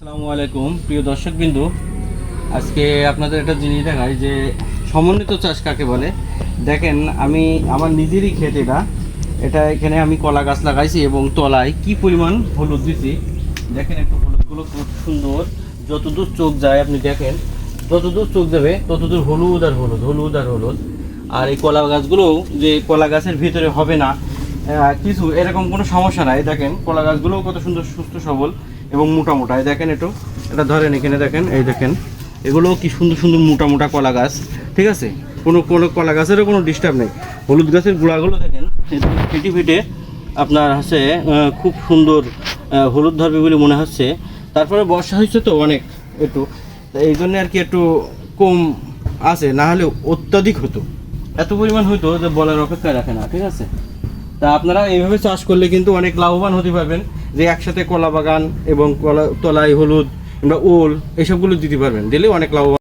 আসসালামু আলাইকুম প্রিয় দর্শকবৃন্দু, আজকে আপনাদের একটা জিনিস দেখাই যে সমন্বিত চাষ কাকে বলে। দেখেন, আমি আমার নিজেরই ক্ষেত এটা এখানে আমি কলা গাছ লাগাইছি এবং তলায় কি পরিমাণ হলুদ দিছি। দেখেন একটু হলুদগুলো খুব সুন্দর, যতদূর চোখ যায় আপনি দেখেন, যতদূর চোখ যাবে ততদূর হলুদ আর হলুদ, হলুদ আর হলুদ। আর এই কলা গাছগুলোও যে কলা গাছের ভিতরে হবে না কিছু এরকম কোনো সমস্যা নাই। দেখেন কলা গাছগুলোও কত সুন্দর সুস্থ সবল এবং মোটা মোটা। এই দেখেন এটা ধরেন, এখানে দেখেন, এই দেখেন এগুলোও কি সুন্দর সুন্দর মোটা মোটা কলা গাছ। ঠিক আছে, কোনো কোনো কলা গাছেরও কোনো ডিস্টার্ব নেই। হলুদ গাছের গোড়াগুলো দেখেন ফেটে ফেটে আপনার হচ্ছে খুব সুন্দর হলুদ ধরবে বলে মনে হচ্ছে। তারপরে বর্ষা হয়েছে তো অনেক একটু, এই জন্য আর কি একটু কম আছে, না হলে অত্যাধিক হতো, এত পরিমাণ হতো যে বলার অপেক্ষায় রাখে না। ঠিক আছে, তা আপনারা এইভাবে চাষ করলে কিন্তু অনেক লাভবান হতে পারবেন, যে একসাথে কলা বাগান এবং কলা তলায় হলুদ কিংবা ওল এইসবগুলো দিতে পারবেন, দিলে অনেক লাভবান।